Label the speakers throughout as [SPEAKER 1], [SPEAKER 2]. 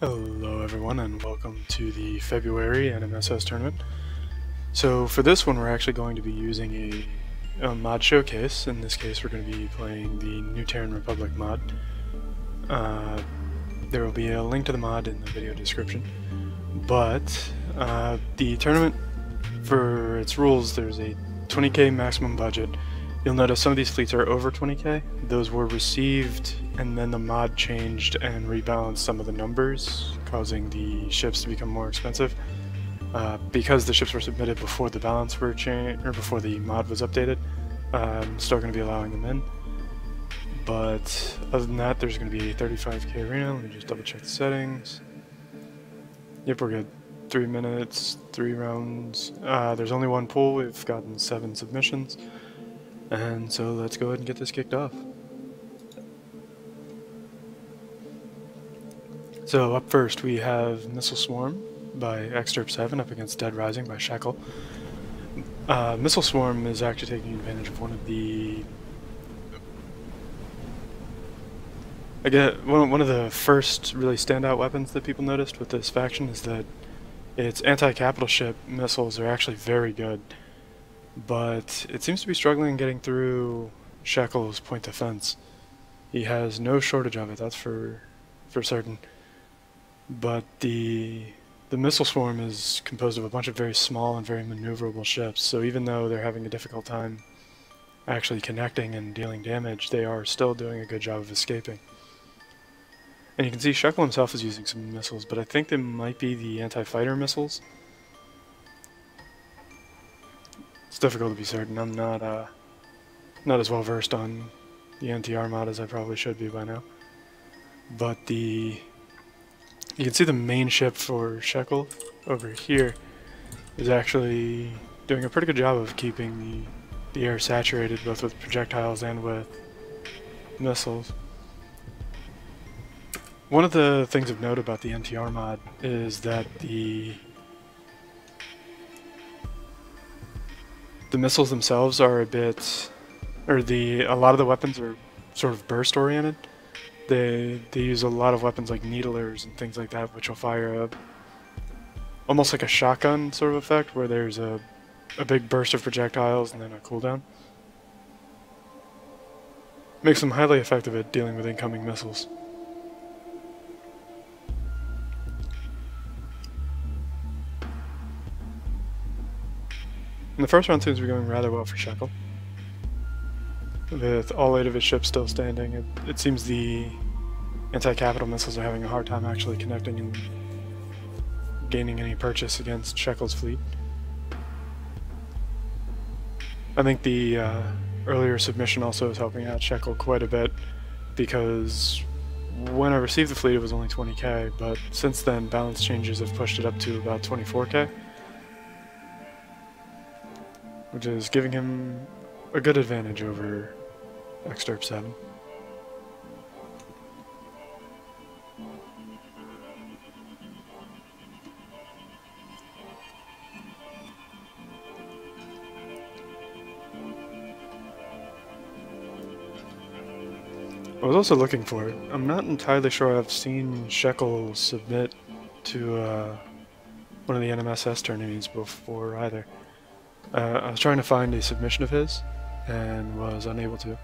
[SPEAKER 1] Hello everyone and welcome to the February NMSS tournament. So for this one we're actually going to be using a mod showcase. In this case we're going to be playing the new Terran Republic mod. There will be a link to the mod in the video description. But the tournament, for its rules, there's a 20k maximum budget. You'll notice some of these fleets are over 20k. Those were received and then the mod changed and rebalanced some of the numbers, causing the ships to become more expensive. Because the ships were submitted before the balance were changed, or before the mod was updated, I'm still going to be allowing them in. But other than that, there's going to be a 35k arena. Let me just double check the settings. Yep, we're good. 3 minutes, 3 rounds. There's only one pool. We've gotten 7 submissions. And so let's go ahead and get this kicked off. So up first we have Missile Swarm by Exterp 7 up against Dead Rising by Shekel. Missile Swarm is actually taking advantage of one of the... one of the first really standout weapons that people noticed with this faction is that its anti-capital ship missiles are actually very good. But it seems to be struggling getting through Shekel's point defense. He has no shortage of it, that's for certain. But the missile swarm is composed of a bunch of very small and very maneuverable ships, so even though they're having a difficult time actually connecting and dealing damage, they are still doing a good job of escaping. And you can see Shekel himself is using some missiles, but I think they might be the anti-fighter missiles. It's difficult to be certain. I'm not as well versed on the NTR mod as I probably should be by now. But you can see the main ship for Shekel over here is actually doing a pretty good job of keeping the air saturated, both with projectiles and with missiles. One of the things of note about the NTR mod is that the missiles themselves are a bit, a lot of the weapons are sort of burst oriented. They use a lot of weapons like needlers and things like that, which will fire almost like a shotgun sort of effect, where there's a big burst of projectiles and then a cooldown. Makes them highly effective at dealing with incoming missiles. And the first round seems to be going rather well for Shekel. With all 8 of his ships still standing, it seems the anti-capital missiles are having a hard time actually connecting and gaining any purchase against Shekel's fleet. I think the earlier submission also is helping out Shekel quite a bit, because when I received the fleet it was only 20k, but since then balance changes have pushed it up to about 24k. Which is giving him a good advantage over Exterp 7. I was also looking for it. I'm not entirely sure I've seen Shekel submit to one of the NMSS tournaments before either. I was trying to find a submission of his, and was unable to.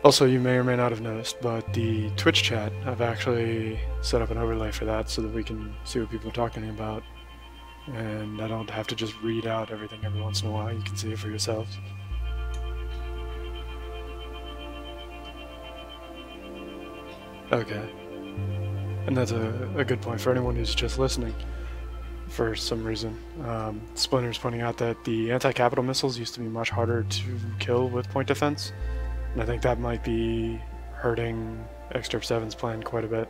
[SPEAKER 1] Also, you may or may not have noticed, but the Twitch chat, I've actually set up an overlay for that so that we can see what people are talking about, and I don't have to just read out everything every once in a while. You can see it for yourselves. Okay. And that's a good point for anyone who's just listening. For some reason, Splinter's pointing out that the anti-capital missiles used to be much harder to kill with point defense, and I think that might be hurting Exterp 7's plan quite a bit.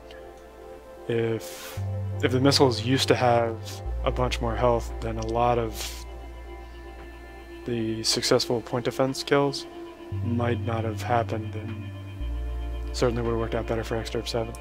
[SPEAKER 1] If the missiles used to have a bunch more health, then a lot of the successful point defense kills might not have happened, and certainly would have worked out better for Exterp 7.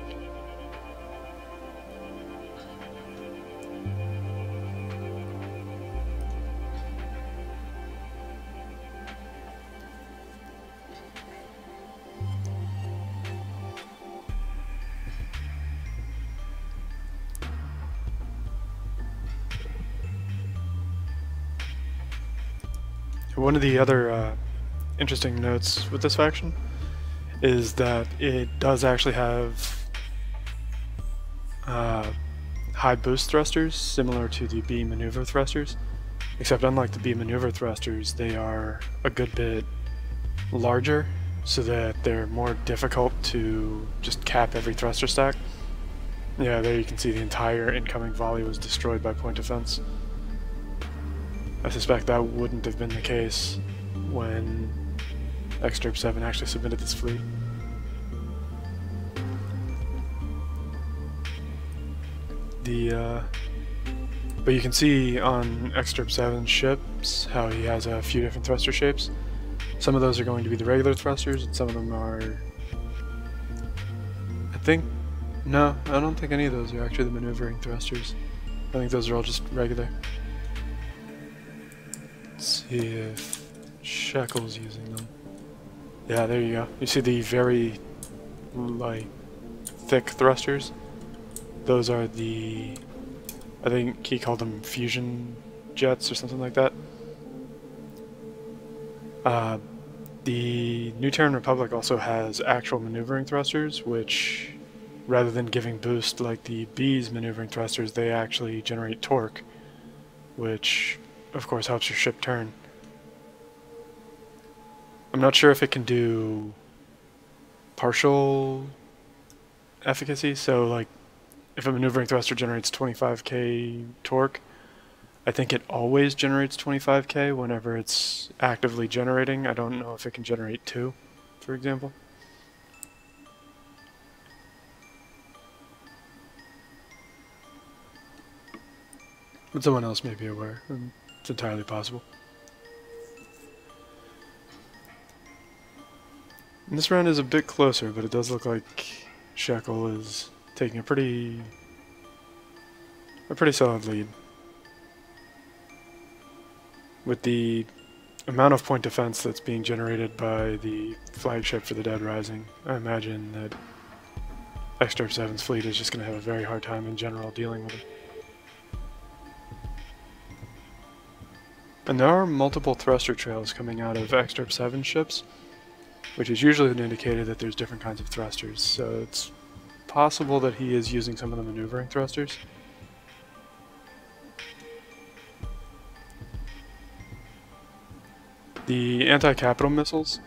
[SPEAKER 1] One of the other interesting notes with this faction is that it does actually have high boost thrusters, similar to the B maneuver thrusters, except unlike the B maneuver thrusters, they are a good bit larger, so that they're more difficult to just cap every thruster stack. Yeah, there you can see the entire incoming volley was destroyed by point defense. I suspect that wouldn't have been the case when Exterp 7 actually submitted this fleet. But you can see on Exterp 7's ships how he has a few different thruster shapes. Some of those are going to be the regular thrusters, and some of them are... No, I don't think any of those are actually the maneuvering thrusters. I think those are all just regular. Let's see if Shekel's using them. Yeah, there you go. You see the very, like, thick thrusters? Those are the... I think he called them fusion jets or something like that. The new Terran Republic also has actual maneuvering thrusters, which, rather than giving boost like the B's maneuvering thrusters, they actually generate torque, which, of course, helps your ship turn. I'm not sure if it can do partial efficacy, so like if a maneuvering thruster generates 25k torque, I think it always generates 25k whenever it's actively generating. I don't know if it can generate 2, for example. But someone else may be aware, and it's entirely possible. And this round is a bit closer, but it does look like Shekel is taking a pretty solid lead. With the amount of point defense that's being generated by the flagship for the Dead Rising, I imagine that Exterp 7's fleet is just going to have a very hard time in general dealing with it. And there are multiple thruster trails coming out of Exterp 7 ships, which is usually an indicator that there's different kinds of thrusters, so it's possible that he is using some of the maneuvering thrusters. The anti-capital missiles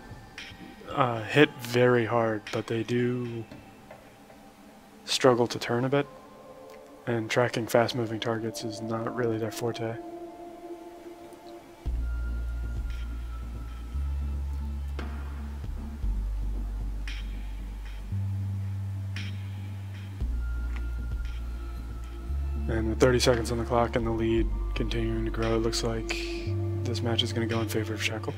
[SPEAKER 1] hit very hard, but they do struggle to turn a bit, and tracking fast-moving targets is not really their forte. And with 30 seconds on the clock and the lead continuing to grow, it looks like this match is going to go in favor of Shekel.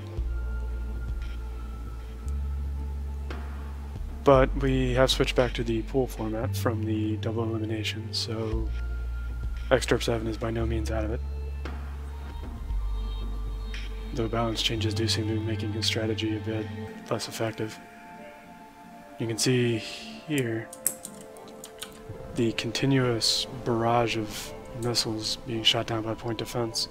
[SPEAKER 1] But we have switched back to the pool format from the double elimination, so Exterp 7 is by no means out of it. Though balance changes do seem to be making his strategy a bit less effective. You can see here the continuous barrage of missiles being shot down by point defense.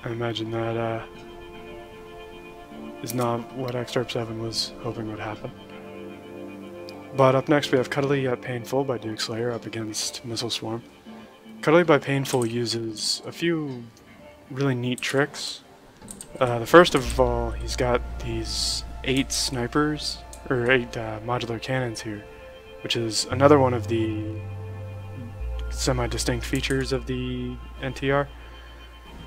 [SPEAKER 1] I imagine that is not what Exterp 7 was hoping would happen. But up next we have Cuddly at Painful by Dukeslayer up against Missile Swarm. Cuddly by Painful uses a few really neat tricks. The first of all, he's got these 8 snipers, or 8 modular cannons here, which is another one of the semi-distinct features of the NTR.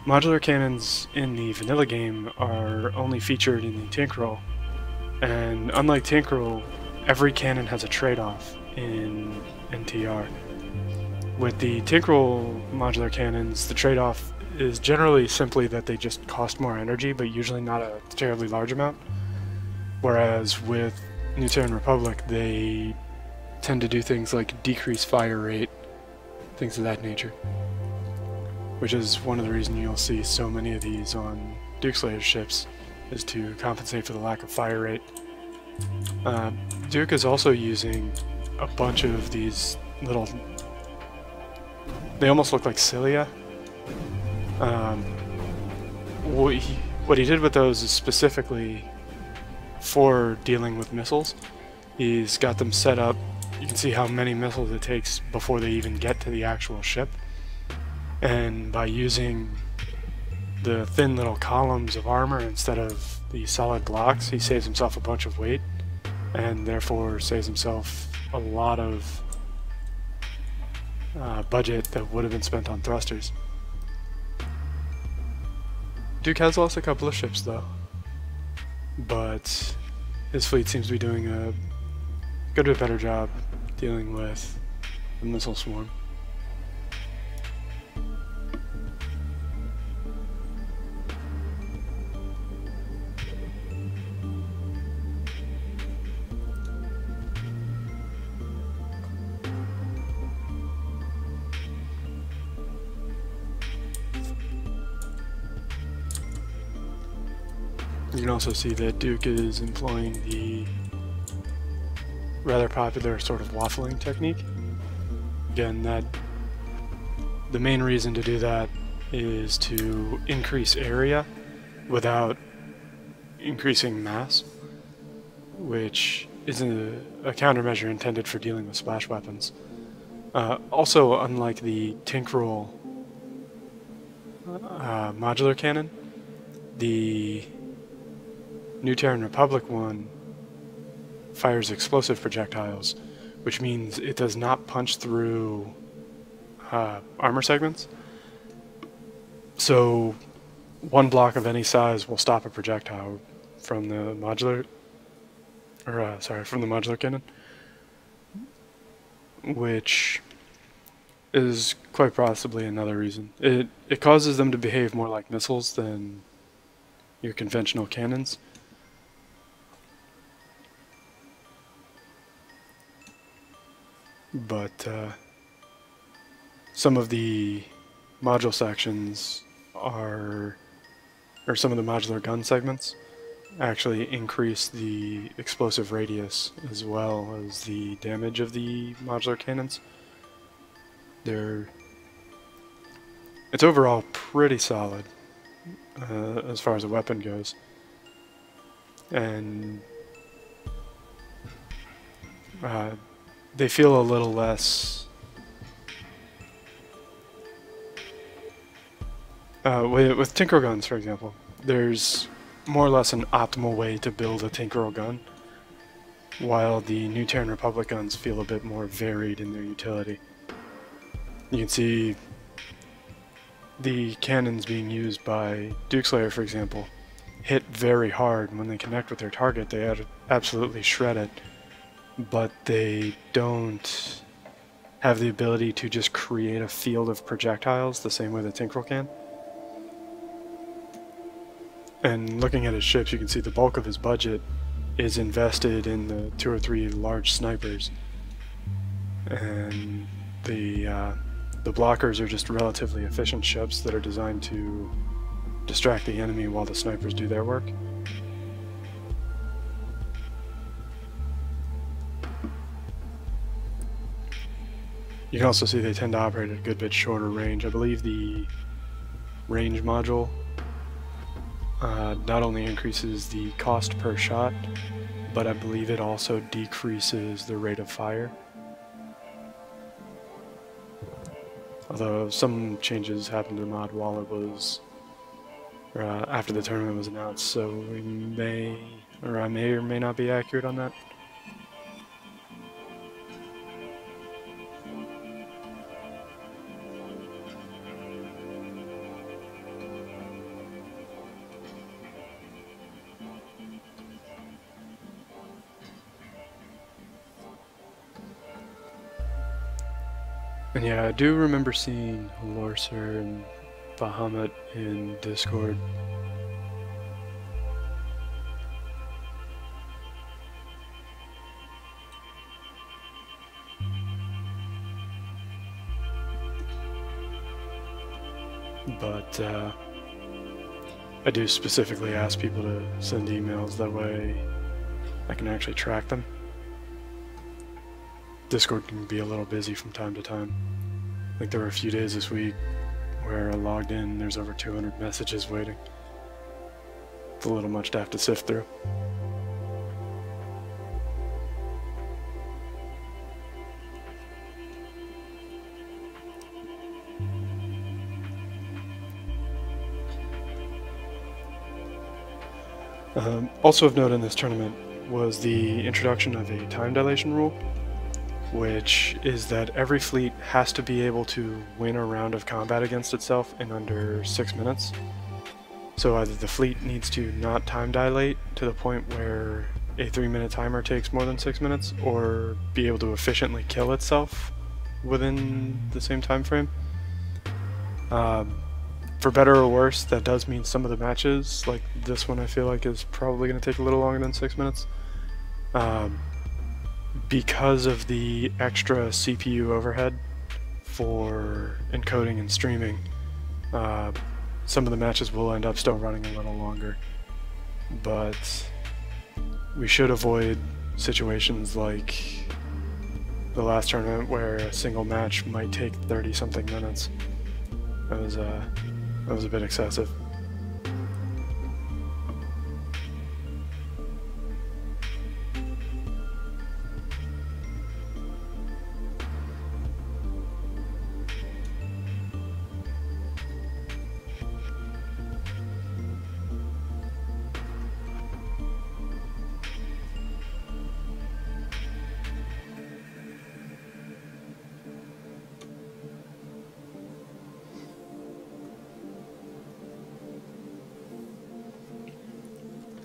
[SPEAKER 1] Modular cannons in the vanilla game are only featured in the Tinkerol, and unlike Tinkerol, every cannon has a trade-off in NTR. With the Tinkerol modular cannons, the trade-off is generally simply that they just cost more energy, but usually not a terribly large amount. Whereas with New Terran Republic, they tend to do things like decrease fire rate, things of that nature. Which is one of the reasons you'll see so many of these on Dukeslayer ships, is to compensate for the lack of fire rate. Duke is also using a bunch of these little they almost look like cilia. What he did with those is specifically for dealing with missiles. He's got them set up. You can see how many missiles it takes before they even get to the actual ship. And by using the thin little columns of armor instead of the solid blocks, he saves himself a bunch of weight and therefore saves himself a lot of budget that would have been spent on thrusters. Duke has lost a couple of ships though, but his fleet seems to be doing a bit better job dealing with the missile swarm. You can also see that Duke is employing the rather popular sort of waffling technique. Again, the main reason to do that is to increase area without increasing mass, which is a countermeasure intended for dealing with splash weapons. Also, unlike the Tinkerol modular cannon, the new Terran Republic one fires explosive projectiles, which means it does not punch through armor segments. So one block of any size will stop a projectile from the modular, from the modular cannon, which is quite possibly another reason. It causes them to behave more like missiles than your conventional cannons. But some of the module sections or some of the modular gun segments actually increase the explosive radius as well as the damage of the modular cannons. It's overall pretty solid as far as a weapon goes, and they feel a little less with Tinker guns, for example. There's more or less an optimal way to build a Tinker gun, while the new Terran Republic guns feel a bit more varied in their utility. You can see the cannons being used by Dukeslayer, for example, hit very hard. When they connect with their target, they absolutely shred it. But they don't have the ability to just create a field of projectiles the same way the Tinker can. And looking at his ships, you can see the bulk of his budget is invested in the 2 or 3 large snipers. And the blockers are just relatively efficient ships that are designed to distract the enemy while the snipers do their work. You can also see they tend to operate at a good bit shorter range. I believe the range module not only increases the cost per shot, but I believe it also decreases the rate of fire. Although some changes happened to the mod while it was, after the tournament was announced, so I may or may not be accurate on that. And yeah, I do remember seeing Lorcer and Bahamut in Discord. But I do specifically ask people to send emails, that way I can actually track them. Discord can be a little busy from time to time. I think there were a few days this week where I logged in, there's over 200 messages waiting. It's a little much to have to sift through. Also of note in this tournament was the introduction of a time dilation rule, which is that every fleet has to be able to win a round of combat against itself in under 6 minutes. So either the fleet needs to not time dilate to the point where a 3-minute timer takes more than 6 minutes, or be able to efficiently kill itself within the same time frame. For better or worse, that does mean some of the matches, like this one I feel like is probably going to take a little longer than 6 minutes. Because of the extra CPU overhead for encoding and streaming, some of the matches will end up still running a little longer. But we should avoid situations like the last tournament where a single match might take 30-something minutes. That was a bit excessive.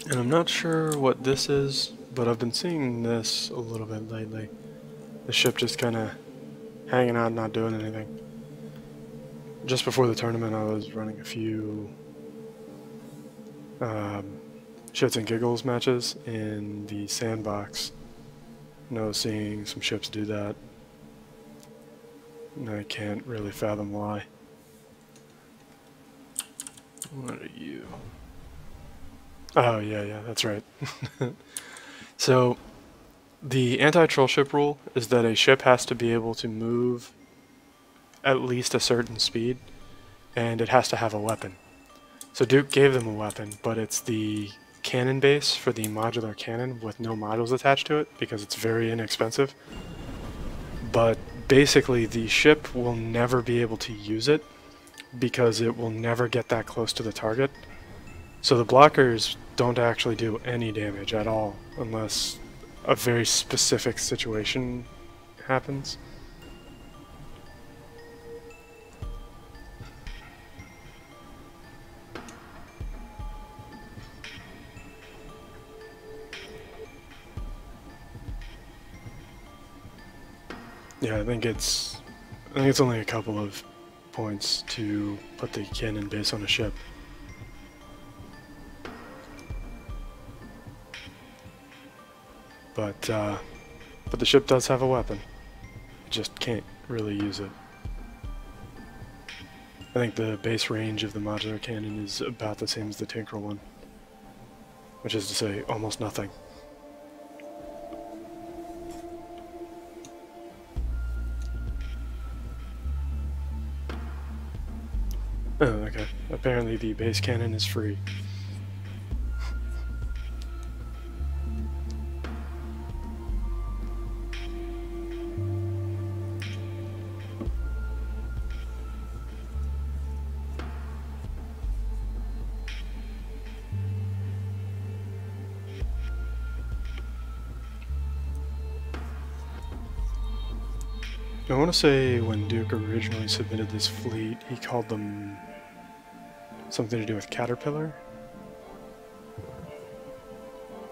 [SPEAKER 1] And I'm not sure what this is, but I've been seeing this a little bit lately. The ship just kind of hanging out, not doing anything. Just before the tournament, I was running a few shits and giggles matches in the sandbox. And I was seeing some ships do that, and I can't really fathom why. What are you? Oh, yeah, that's right. So, the anti-troll ship rule is that a ship has to be able to move at least a certain speed, and it has to have a weapon. So Duke gave them a weapon, but it's the cannon base for the modular cannon with no modules attached to it, because it's very inexpensive. But basically, the ship will never be able to use it, because it will never get that close to the target. So the blockers don't actually do any damage at all, unless a very specific situation happens. Yeah, I think it's only a couple of points to put the cannon base on a ship. But the ship does have a weapon. It just can't really use it. I think the base range of the modular cannon is about the same as the Tinker one, which is to say, almost nothing. Oh, okay. Apparently the base cannon is free. I want to say when Duke originally submitted this fleet, he called them something to do with caterpillar?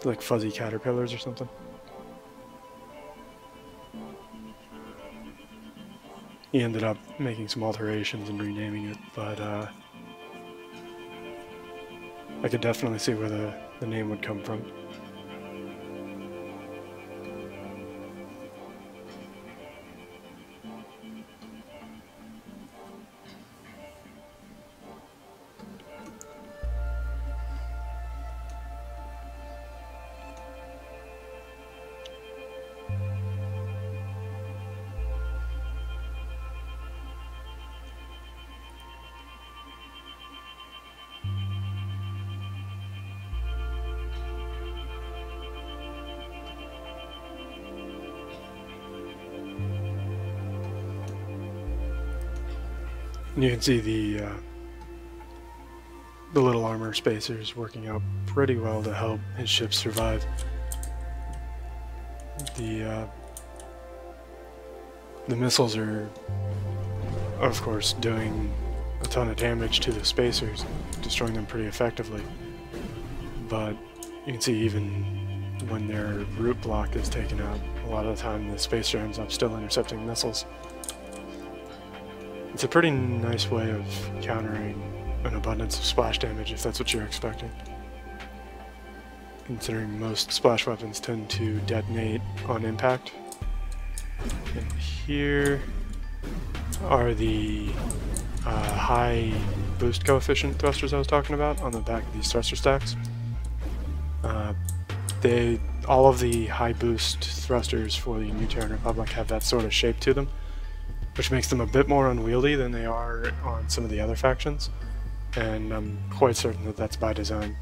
[SPEAKER 1] Like fuzzy caterpillars or something? He ended up making some alterations and renaming it, but I could definitely see where the name would come from. And you can see the little armor spacers working out pretty well to help his ship survive. The missiles are, of course, doing a ton of damage to the spacers, destroying them pretty effectively. But you can see even when their root block is taken out, a lot of the time the spacer ends up still intercepting missiles. It's a pretty nice way of countering an abundance of splash damage if that's what you're expecting, considering most splash weapons tend to detonate on impact. And here are the high boost coefficient thrusters I was talking about on the back of these thruster stacks. All of the high boost thrusters for the new Terran Republic have that sort of shape to them, which makes them a bit more unwieldy than they are on some of the other factions, and I'm quite certain that that's by design.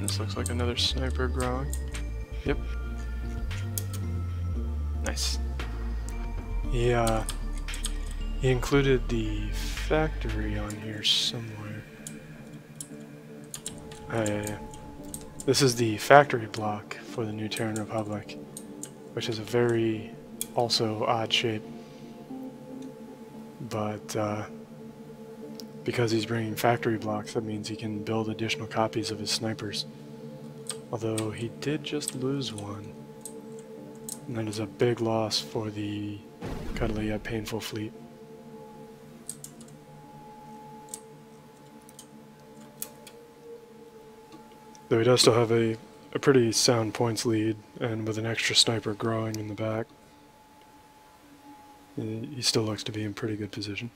[SPEAKER 1] This looks like another sniper growing. Yep. Nice. He included the factory on here somewhere. This is the factory block for the new Terran Republic, which is a very also odd shape. But because he's bringing factory blocks, that means he can build additional copies of his snipers. Although he did just lose one. And that is a big loss for the Cuddly yet painful fleet. Though he does still have a pretty sound points lead, and with an extra sniper growing in the back, he still looks to be in pretty good position.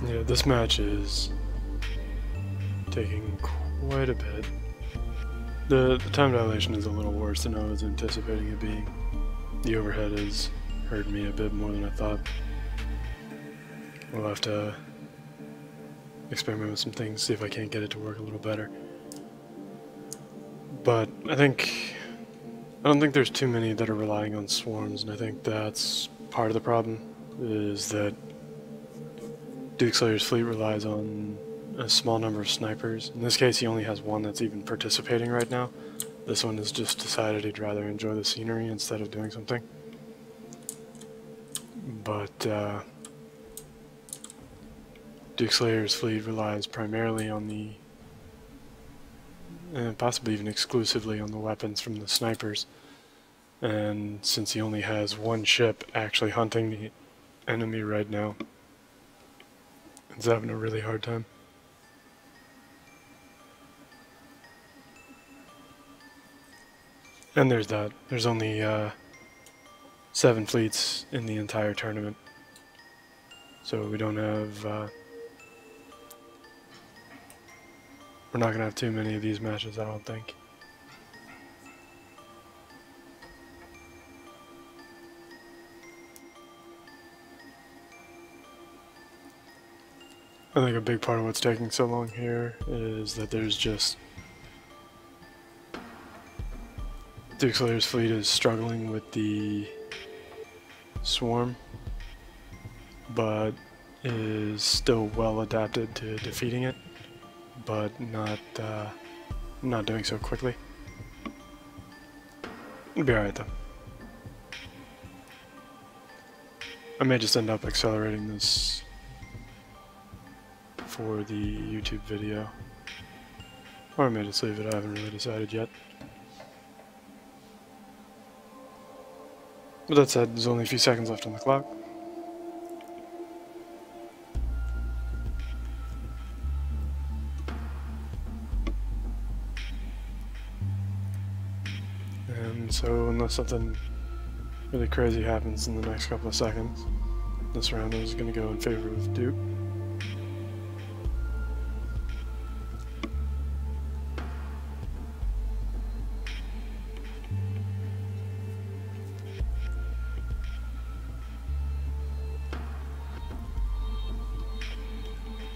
[SPEAKER 1] Yeah, this match is taking quite a bit. The time dilation is a little worse than I was anticipating it being. The overhead has hurt me a bit more than I thought. We'll have to experiment with some things, see if I can't get it to work a little better. But I don't think there's too many that are relying on swarms, and I think that's part of the problem, is that Dukeslayer's fleet relies on a small number of snipers. In this case, he only has one that's even participating right now. This one has just decided he'd rather enjoy the scenery instead of doing something. But Dukeslayer's fleet relies primarily on the, possibly even exclusively on the weapons from the snipers. And since he only has one ship actually hunting the enemy right now, it's having a really hard time. And there's that. There's only 7 fleets in the entire tournament. So we don't have... we're not going to have too many of these matches, I don't think. I think a big part of what's taking so long here is that there's just... Dukeslayer's fleet is struggling with the swarm, but is still well adapted to defeating it, but not doing so quickly. It'll be alright though. I may just end up accelerating this for the YouTube video, or I may just leave it. I haven't really decided yet. But that said, there's only a few seconds left on the clock. And so, unless something really crazy happens in the next couple of seconds, this round is going to go in favor of Duke.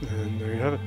[SPEAKER 1] And there you have it.